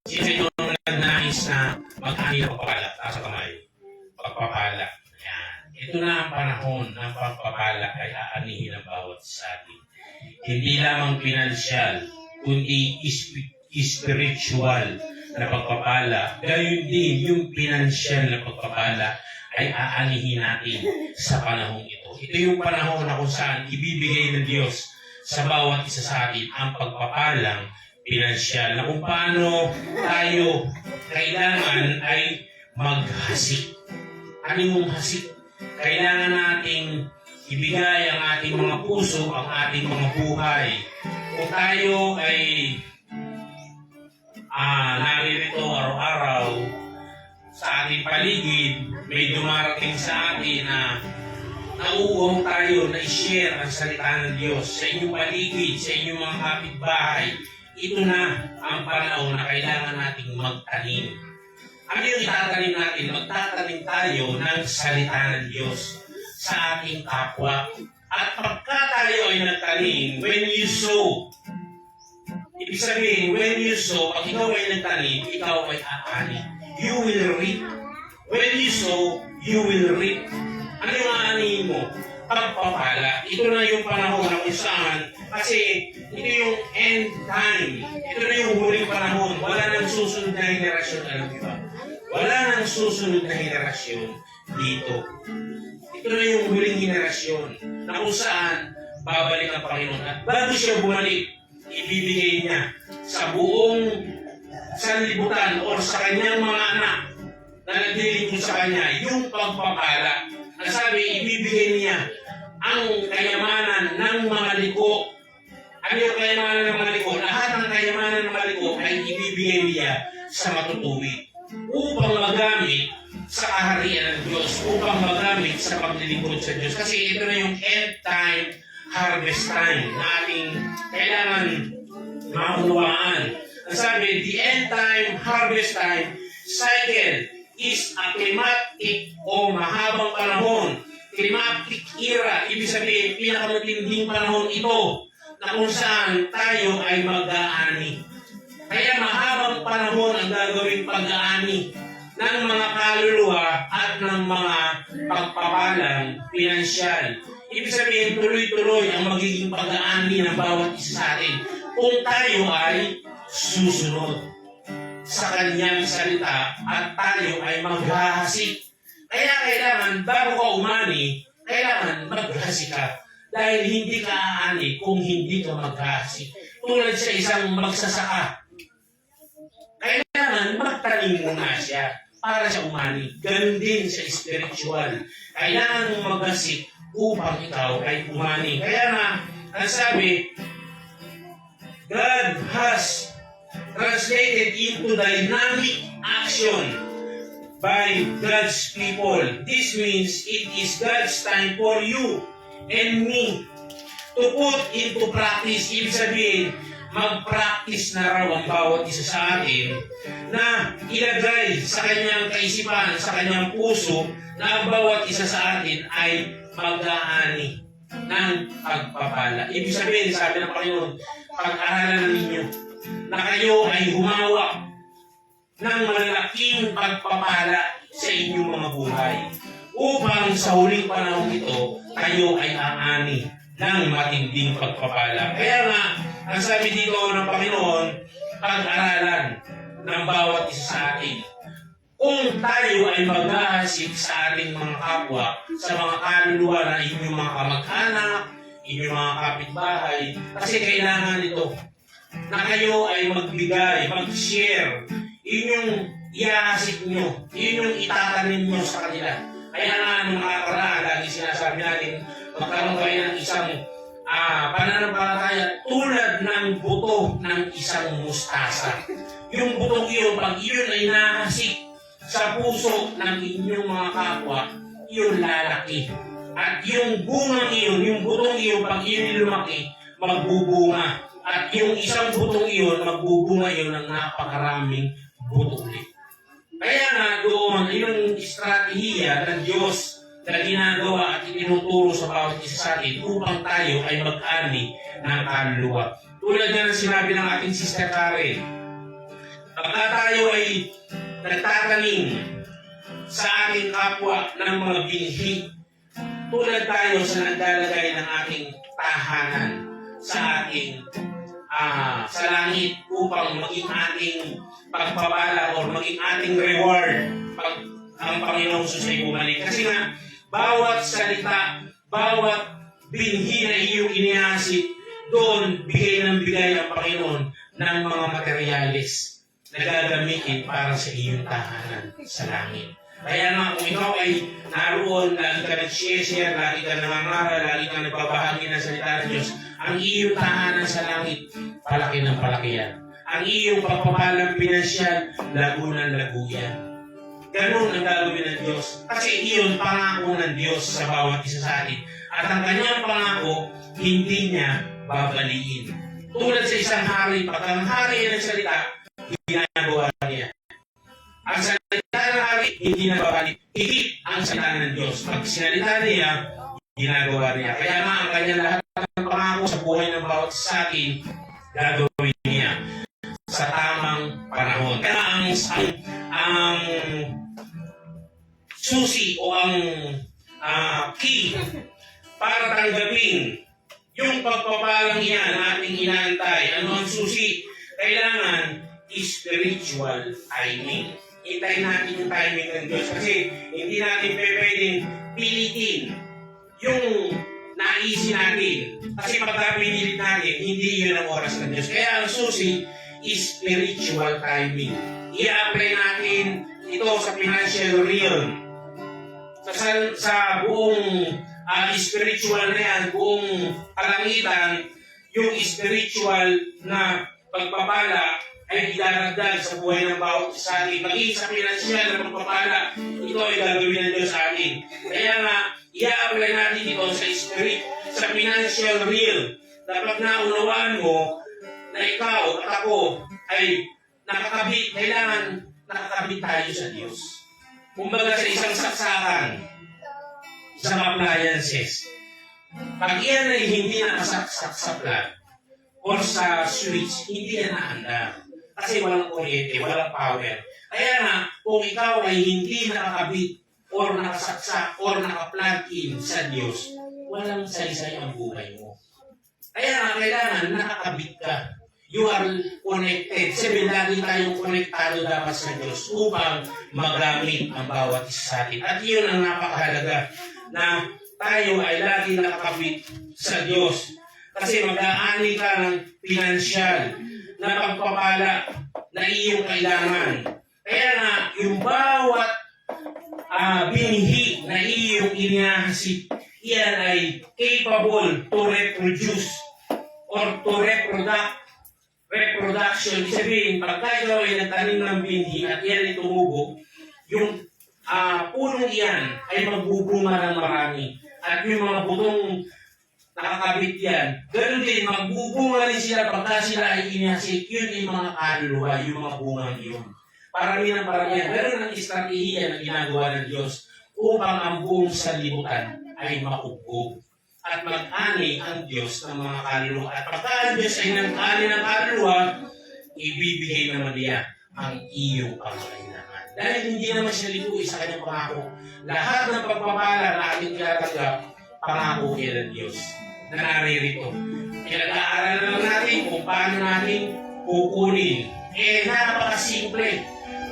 Sino ito nagnais na mag-ani ng pagpapala sa kamay? Pagpapala. Ayan. Ito na ang panahon ng pagpapala ay aanihin ang bawat sa atin. Hindi lamang pinansyal, kundi spiritual na pagpapala. Gayon din yung pinansyal na pagpapala ay aanihin natin sa panahon ito. Ito yung panahon na kung saan ibibigay ng Diyos sa bawat isa sa atin ang pagpapalang pinansyal na kung paano tayo kailangan ay maghasik. Ano yung hasik? Kailangan nating ibigay ang ating mga puso, ang ating mga buhay. Kung tayo ay naririto araw-araw sa ating paligid, may dumarating sa atin na nauuhaw tayo na i-share ang salita ng Diyos sa inyong paligid, sa inyong mga kapitbahay. Ito na ang panahon na kailangan nating magtanim. Ano yung itatanim natin? Magtatanim tayo ng salita ng Diyos sa ating kapwa. At pagka tayo ay nagtanim, when you sow, ibig sabihin, when you sow, pag ikaw ay nagtanim, ikaw ay aani. You will reap. When you sow, you will reap. Ano yung aanihin mo? Pagpapala. Ito na yung panahon na kung saan, kasi ito yung end time. Ito na yung huling panahon. Wala nang susunod na henerasyon. Alam mo ba? Wala nang susunod na henerasyon dito. Ito na yung huling henerasyon na kung saan babalik ang Panginoon. At bago siya bumalik, ibibigay niya sa buong sanlibutan o sa kanyang mga anak na naglilingkod sa kanya yung pagpapala. Ang sabi, ibibigay niya ang kayamanan ng mga liko. Ano yung kayamanan ng mga liko? Lahat ng kayamanan ng mga liko ay ibibigay niya sa matutuwid upang magamit sa kaharian ng Diyos, upang magamit sa paglilingkod sa Diyos. Kasi ito na yung end time, harvest time na ating kailangan maunawaan. Ang sabi, the end time, harvest time cycle is a climatic o mahabang panahon. Climatic era, ibig sabihin, pinakamatinding panahon ito na kung saan tayo ay mag-aani. Kaya mahabang panahon ang gagawing pag-aani ng mga kaluluwa at ng mga pagpapalang pinansyal. Ibig sabihin, tuloy-tuloy ang magiging pag-aani ng bawat isa sa atin kung tayo ay susunod sa kanyang salita at tayo ay maghahasik. Kaya kailangan, bago ka umani, kailangan maghasik ka. Dahil hindi ka aani kung hindi ka maghahasik. Tulad sa isang magsasaka. Kailangan magtanim muna siya para siya umani. Ganun din sa spiritual. Kailangan mong maghasik upang ikaw ay umani. Kaya nga, ang sabi, God has translated into dynamic action by God's people. This means it is God's time for you and me to put into practice. Ibig sabihin, mag-practice na raw ang bawat isa sa atin na ilagay sa kanyang kaisipan, sa kanyang puso na ang bawat isa sa atin ay mag-aani ng pagpapala. Ibig sabihin, sabi ng Panginoon, pag-aralan ninyo na kayo ay humawak ng malaking pagpapala sa inyong mga buhay upang sa huling panahon ito, kayo ay aani ng matinding pagpapala. Kaya nga, ang sabi dito ng Panginoon, pag-aralan ng bawat isa sa atin. Kung tayo ay maghahasik sa ating mga kapwa, sa mga kaluluwa na inyong mga kamag-anak, inyong mga kapitbahay, kasi kailangan ito na kayo ay magbigay, mag-share, yun yung ihahasik nyo, yun yung itatanim nyo sa kanila. Kaya nga nung nakakaraan, lagi sinasabi natin, magkaroon kayo ng isang pananampalataya tulad ng buto ng isang mustasa. Yung butong iyon, pag iyon ay nahasik sa puso ng inyong mga kapwa, iyon lalaki. At yung bungang iyon, yung butong iyon, pag iyon lumaki, magbubunga. At yung isang butong iyon, magbubunga iyon ng napakaraming buto ulit. Kaya nga doon, yung estratehiya ng Diyos na ginagawa at itinuturo sa bawat isa sa atin upang tayo ay mag-ani ng kaluluwa. Tulad nga ng sinabi ng ating Sister Karen, pagka tayo ay nagtatanim sa ating kapwa ng mga binhi, tulad tayo sa naglalagay ng ating tahanan sa ating sa langit upang maging ating pagpapala o maging ating reward pag ang Panginoong Jesus ay bumalik. Kasi nga, bawat salita, bawat binhi na iyong inihasit, doon bigay ng bigay ang Panginoon ng mga materyales na gagamitin para sa iyong tahanan sa langit. Kaya nga, kung ikaw ay naroon, lagi ka nag-share, lagi ka nangangaral, lagi ka nagbabahagi ng salita ng Diyos, ang iyong tahanan sa langit, palaki ng palaki yan. Ang iyong pagpapalang pinansyal, lago ng lago yan. Ganun ang gagawin ng Diyos. Kasi iyon pangako ng Diyos sa bawat isa sa atin. At ang kanyang pangako, hindi niya babaliin. Tulad sa isang hari, pag ang hari ay nagsalita, ginagawa niya. Ang salita ng hari, hindi na babalik. Higit ang salita ng Diyos. Pag sinalita niya, ginagawa niya. Kaya nga, ang kanyang lahat ng pangako sa buhay ng bawat isa sa atin, gagawin niya sa tamang panahon. Kaya ang susi o ang key para tanggapin yung pagpapalang yan na ating inaantay. Ano ang susi? Kailangan spiritual timing. Hintayin natin yung timing ng Diyos kasi hindi natin pwedeng pilitin yung naisip natin. Kasi pagka pinilit natin, hindi yun ang oras ng Diyos. Kaya ang susi is spiritual timing. I-apply natin ito sa financial realm. Sa buong spiritual na yan, buong kalangitan, yung spiritual na pagpapala ay idaragdag sa buhay ng bawat isa atin. Maging sa financial na pagpapala, ito ay gagawin ng Diyos sa atin. Kaya nga, i-apply natin ito sa financial realm. Dapat naunawaan mo na ikaw at ako ay nakakabit, kailangan nakakabit tayo sa Diyos. Kumbaga sa isang saksakan, sa appliances, pag iyan ay hindi nakasaksak sa plug or sa switch, hindi yan naandar. Kasi walang kuryente, walang power. Kaya nga, kung ikaw ay hindi nakakabit or nakasaksak or nakaplug in sa Diyos, walang saysay ang buhay mo. Kaya nga, kailangan nakakabit ka. You are connected. Sabi, lagi tayong konektado dapat sa Diyos upang magamit ang bawat isa sa atin. At yun ang napakahalaga na tayo ay lagi nakakabit sa Diyos. Kasi mag-aani ka ng pinansyal na pagpapala na iyong kailangan. Kaya nga, yung bawat binhi na iyong inihasip, iyan ay capable to reproduce or to reproduction. Sabihin, pagka ikaw ay nagtanim ng binhi at iyan ay tumubo, yung punong iyan ay magbubunga ng marami. At yung mga butong nakakabit yan, ganoon din, magbubunga rin sila pagka sila ay inihasip. Yun ay mga kaluluwa, yung mga bungang iyon. Parami ng paramihan. Ganoon ang estratehiya na ginagawa ng Diyos upang ang buong sanlibutan ay makukup. At mag-ani ang Diyos ng mga kaluluwa. At pagka ang Diyos ay nag-ani ng kaluluwa, ibibigay naman niya ang iyong pangailangan. Dahil hindi naman siya libuwi sa kanyang pangako. Lahat ng pagpapala na ating tinatanggap, pangako yan ng Diyos na naririto. Pinag-aaral na lang natin kung paano natin kukunin. Napakasimple.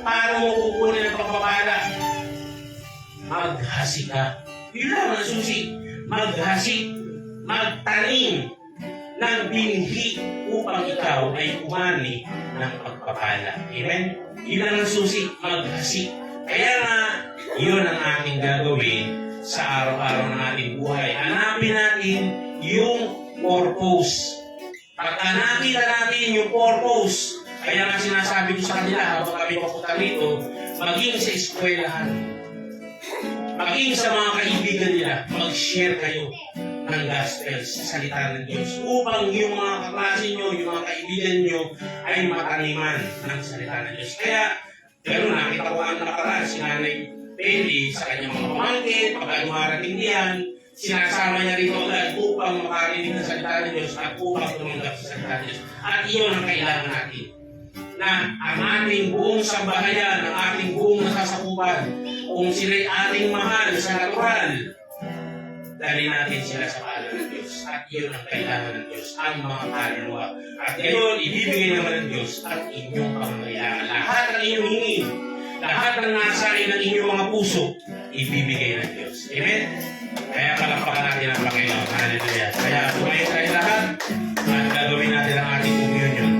Paano mo kukunin ang pagpapala? Maghasi ka. Yun lang ang susi. Maghasi. Magtanim ng binhi upang ikaw ay umani ng pagpapala. Amen? Yun lang ang susi. Maghasi. Kaya nga, yun ang ating gagawin sa araw-araw ng ating buhay. Hanapin natin yung purpose. Pagka nakita natin yung purpose, kaya nga sinasabi ko sa kanila habang kami papunta rito, maging sa eskwelahan, maging sa mga kaibigan nila, mag-share kayo ng gospel sa salita ng Diyos upang yung mga kaklase nyo, yung mga kaibigan nyo ay mataniman ng salita ng Diyos. Kaya, gano'n nakita ko ang nakaraan si Nanay Peli sa kanyang mga pamangkin, pagka dumarating diyan, sinasama niya rito agad upang makarinig ng salita ng Diyos at upang tumanggap sa salita ng Diyos. At iyon ang kailangan natin. Na ang ating buong sambahayan, ang ating buong nasasakupan, kung sila'y ating mahal sa natural, dali natin sila sa pala ng Diyos. At iyon ang kailangan ng Diyos, ang mga kaluluwa. At ngayon, ibibigay naman ng Diyos at inyong pangangailangan. Lahat ng inyong hingin, lahat ng nasain ng inyong mga puso, ibibigay ng Diyos. Amen? Kaya palakpakan natin ang Panginoon. Hallelujah. Kaya tumayo tayo lahat at gagawin natin ang ating communion.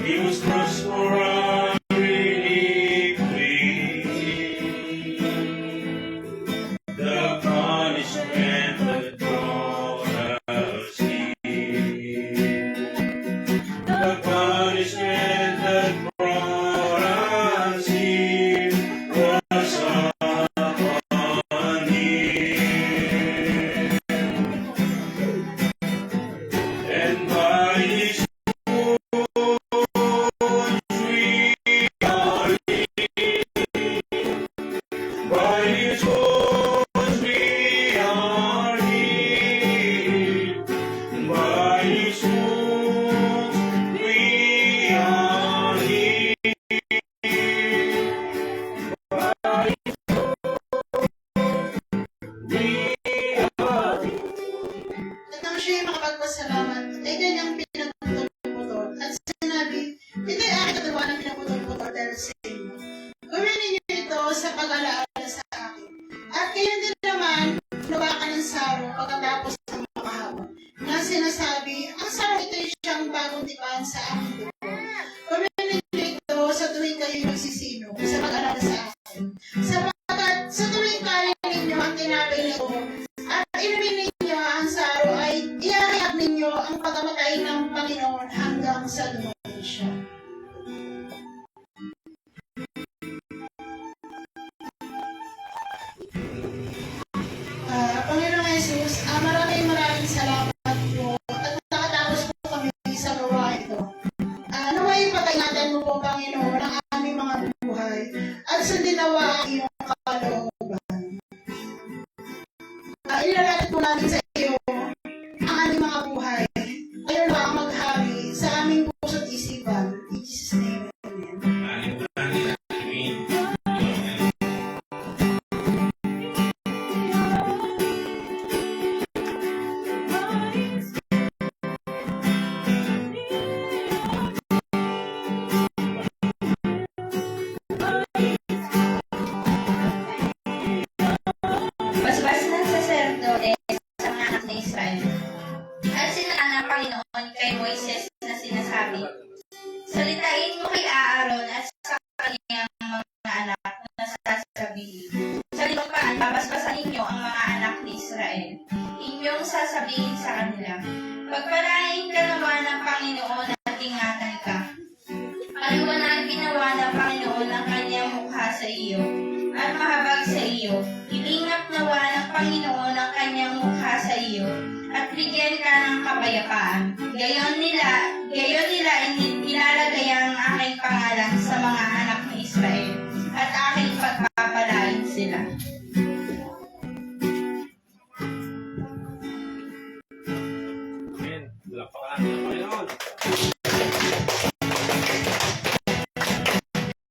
He was crushed for our iniquity. The punishment that brought us here. The punishment that brought us here was upon him. And by his by his wounds we are healed. And by his wounds we are healed. By his wounds we are healed. At nang siya'y makapagpasalamat, ay ganyang pinagputol-putol. At sinabi, ito ay aking katawa ng pinagputol-putol dahil sa inyo. Gawin ninyo ito sa pag-alaala sa akin. At kayo din naman, lumakan ng saro pagkatapos ng makahawak. Na sinasabi, ang saro ito ay siyang bagong tipan sa aking dugo. Gawin ninyo ito sa tuwing kayo nagsisino, sa pag-alaala sa akin. Sapagkat sa tuwing kain ninyo ang tinapay nito, at inumin ninyo ang saro ay iahayag ninyo ang pagkamatay ng Panginoon hanggang sa dumating siya. Panginoong Jesus, maraming salamat po at nakatapos po kami sa gawa ito. Naway pag-ingatan mo po, Panginoon, ang aming mga buhay at sundin nawa ang iyong kalooban. Ilalapit po namin sa iyo ang aming mga buhay. Kayo na ang maghari sa aming puso at isipan. In Jesus' name, amen. Basbas ng saserdote sa mga anak ng Israel. At sinala ng Panginoon kay Moises na sinasabi, salitain mo kay Aaron at sa kanyang mga anak na sasabihin. Sa lupaan, babasbasan ninyo ang mga anak ni Israel. Inyong sasabihin sa kanila, pagpalain ka naman ng Panginoon at ingatan ka. Paliwanag ginawa ng Panginoon ang kanyang mukha sa iyo at mahabag sa iyo. Ilingap nawa ng Panginoon ang kanyang mukha sa iyo at bigyan ka ng kapayapaan. Gayon nila ilalagay ang aking pangalan sa mga anak ng Israel at aking pagpapalain sila. Amen. Lapakan.